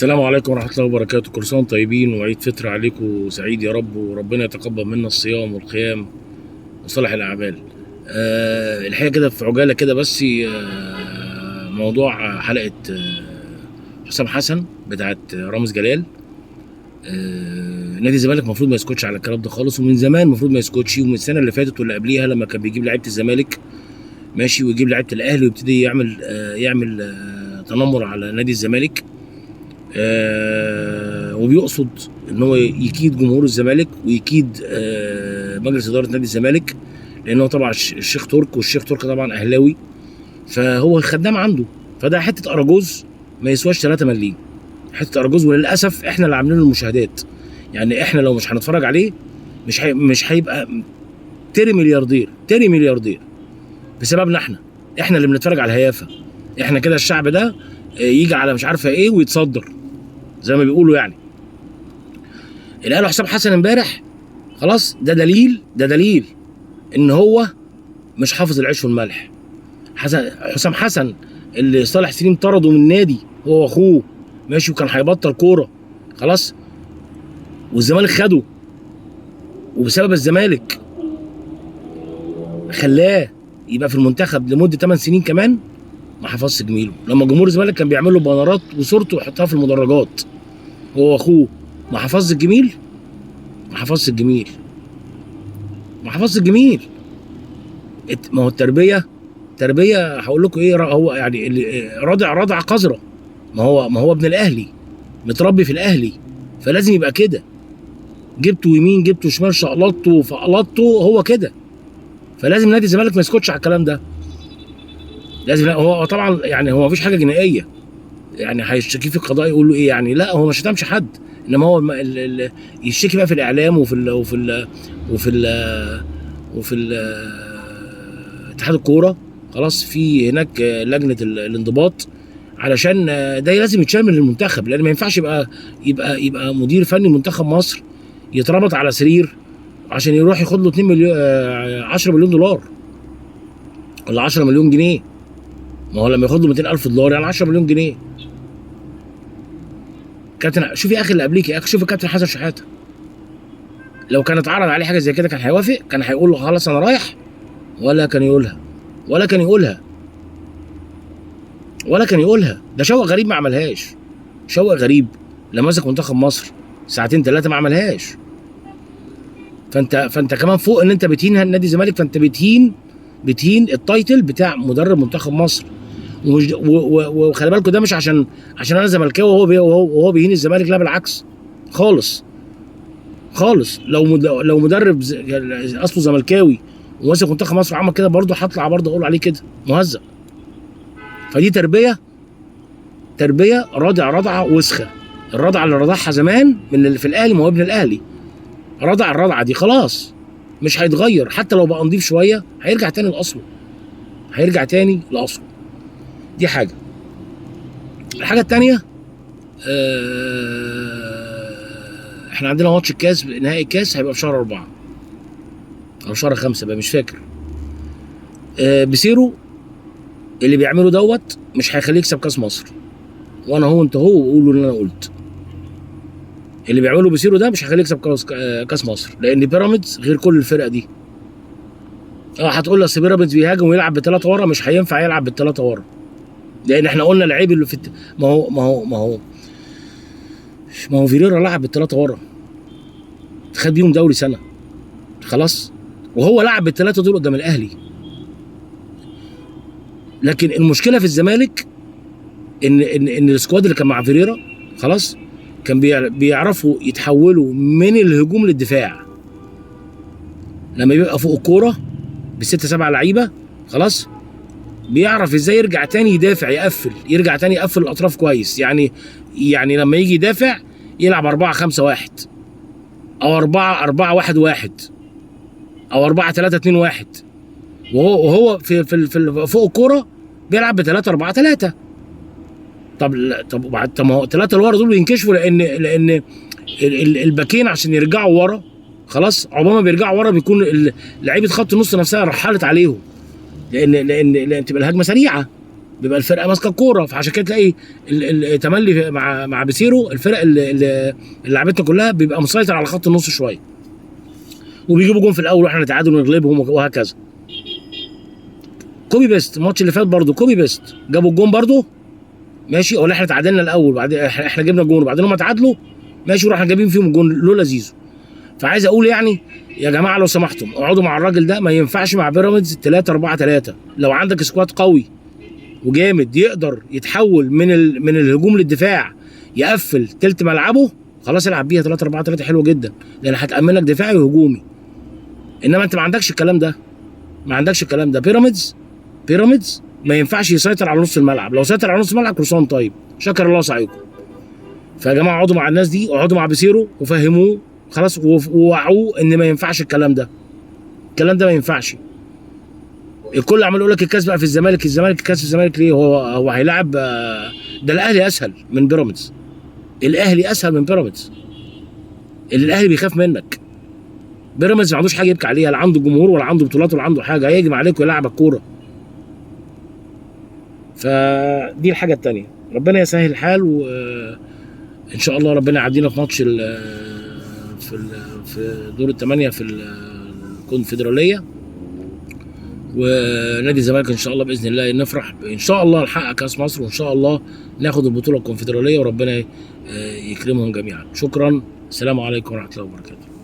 السلام عليكم ورحمة الله وبركاته. كل سنة وانتم طيبين وعيد فطر عليكم سعيد يا رب، وربنا يتقبل منا الصيام والقيام وصالح الأعمال. الحقيقة كده في عجالة كده بس موضوع حلقة حسام حسن بتاعت رامز جلال. نادي الزمالك المفروض ما يسكتش على الكلام ده خالص، ومن زمان المفروض ما يسكتش، ومن السنة اللي فاتت واللي قبليها لما كان بيجيب لعيبة الزمالك ماشي ويجيب لعيبة الأهلي ويبتدي يعمل تنمر على نادي الزمالك. وبيقصد ان هو يكيد جمهور الزمالك ويكيد مجلس اداره نادي الزمالك، لانه طبعا الشيخ ترك، والشيخ ترك طبعا اهلاوي، فهو خدام عنده، فده حته اراجوز ما يسواش 3 مليم، حته اراجوز. وللاسف احنا اللي عاملين له المشاهدات، يعني احنا لو مش هنتفرج عليه مش هيبقى تاني ملياردير بسببنا احنا اللي بنتفرج على الهيافه. احنا كده الشعب ده يجي على مش عارفه ايه ويتصدر زي ما بيقولوا يعني. اللي قاله حسام حسن امبارح خلاص ده دليل ان هو مش حافظ العيش والملح. حسام حسن اللي صالح سليم طرده من النادي هو واخوه ماشي، وكان هيبطل كوره خلاص، والزمالك خده، وبسبب الزمالك خلاه يبقى في المنتخب لمده 8 سنين كمان. ما حفظش جميله لما جمهور الزمالك كان بيعمل له بانرات وصورته ويحطها في المدرجات هو واخوه. ما حفظش الجميل. ما هو التربيه هقول لكم ايه، هو يعني اللي رضع قذره. ما هو ابن الاهلي متربي في الاهلي، فلازم يبقى كده. جبته يمين جبته شمال شقلطته فقلطته هو كده، فلازم نادي الزمالك ما يسكتش على الكلام ده. لازم. هو طبعا يعني هو مفيش حاجه جنائيه، يعني هيشتكي في القضاء يقول له ايه يعني؟ لا، هو ما شتمش حد، انما هو يشتكي بقى في الاعلام وفي اتحاد الكوره. خلاص في هناك لجنه الانضباط، علشان ده لازم يتشال من المنتخب، لان ما ينفعش يبقى مدير فني منتخب مصر يتربط على سرير عشان يروح ياخد له 2 مليون 10 مليون دولار ولا 10 مليون جنيه. ما هو لما ياخد له 200,000 دولار يعني 10 مليون جنيه. كابتن شوف يا اخي اللي قبليك يا اخي، شوف الكابتن حسن شحاته لو كان اتعرض عليه حاجه زي كده كان هيوافق؟ كان هيقول له خلاص انا رايح؟ ولا كان يقولها. ده شوق غريب ما عملهاش. شوق غريب لما مسك منتخب مصر ساعتين 3 ما عملهاش. فانت كمان فوق ان انت بتهين نادي الزمالك، فانت بتهين التايتل بتاع مدرب منتخب مصر. وخلي بالكم ده مش عشان انا زملكاوي وهو بيهين الزمالك، لا بالعكس خالص. لو مدرب اصله زملكاوي وماسك منتخب مصر وعمل كده برضه هطلع برضه اقول عليه كده مهزأ. فدي تربيه رضعه وسخه. الرضعه اللي رضعها زمان من اللي في الاهلي، ما هو ابن الاهلي رضع الرضعه دي خلاص مش هيتغير، حتى لو بقى نضيف شويه هيرجع تاني لاصله. دي حاجه. الحاجه الثانيه، احنا عندنا ماتش الكاس، نهائي الكاس هيبقى في شهر 4 او شهر 5 بقى مش فاكر. بسيرو اللي بيعمله دوت مش هيخليه يكسب كاس مصر، وانا انت وقولوا اللي انا قلت. اللي بيعمله بسيرو ده مش هيخليه يكسب كاس مصر، لان بيراميدز غير كل الفرقه دي. هتقول لي اصل بيراميدز بيهاجم ويلعب ب3 ورا، مش هينفع يلعب ب3 ورا، لان احنا قلنا اللعيب اللي في ما هو فيريرا لعب ب3 ورا، خد بيهم دوري سنه خلاص، وهو لعب ب3 دول قدام الاهلي. لكن المشكله في الزمالك ان السكواد اللي كان مع فيريرا خلاص كان بيعرفوا يتحولوا من الهجوم للدفاع. لما يبقى فوق الكوره ب6 7 لعيبه خلاص بيعرف ازاي يرجع تاني يدافع، يرجع تاني يقفل الاطراف كويس. يعني لما يجي يدافع يلعب 4-5-1 او 4-1-1 او 4-3-2-1، وهو في فوق الكوره بيلعب ب3-4-3. طب ما هو 3 اللي ورا دول بينكشفوا، لان الباكين عشان يرجعوا ورا خلاص عقبال ما بيرجعوا ورا بيكون لعيبه خط النص نفسها رحلت عليهم، لان تبقى الهجمه سريعه بيبقى الفرقه ماسكه الكوره، فعشان كده تلاقي تملي مع بيسيرو الفرق اللي لعبتنا كلها بيبقى مسيطر على خط النص شويه، وبيجيبوا جون في الاول واحنا نتعادل ونغلبهم وهكذا. كوبي بيست الماتش اللي فات برضو، كوبي بيست جابوا الجون برضو ماشي، ولا احنا تعادلنا الاول بعدين احنا جبنا الجون وبعدين هم تعادلوا ماشي ورحنا جايبين فيهم الجون لولا زيزو. فعايز اقول يعني يا جماعه لو سمحتم اقعدوا مع الراجل ده، ما ينفعش مع بيراميدز 3-4-3. لو عندك سكواد قوي وجامد يقدر يتحول من الهجوم للدفاع، يقفل تلت ملعبه، خلاص العب بيها 3-4-3 حلوه جدا، لان هتامن لك دفاعي وهجومي. انما انت ما عندكش الكلام ده، ما عندكش الكلام ده. بيراميدز ما ينفعش يسيطر على نص الملعب، لو سيطر على نص الملعب كل سنه وانتم طيب، شكر الله سعيكم. فيا جماعه اقعدوا مع الناس دي، اقعدوا مع بيسيرو وفهموه خلاص ووعوه ان ما ينفعش الكلام ده، الكلام ده ما ينفعش. الكل عمال يقول لك الكاس بقى في الزمالك، الكاس في الزمالك ليه؟ هو هيلاعب ده الاهلي اسهل من بيراميدز، الاهلي اسهل من بيراميدز، اللي الاهلي بيخاف منك. بيراميدز ما عندوش حاجه يبكي عليها، لا عنده جمهور ولا عنده بطولات ولا عنده حاجه، هيهجم عليك ويلعبك كوره. فدي الحاجه الثانيه، ربنا يسهل الحال وان شاء الله ربنا يعدينا في ماتش في دور الثمانيه في الكونفدراليه، ونادي الزمالك ان شاء الله باذن الله نفرح ان شاء الله نحقق كاس مصر، وان شاء الله ناخد البطوله الكونفدراليه وربنا يكرمهم جميعا. شكرا، السلام عليكم ورحمه الله وبركاته.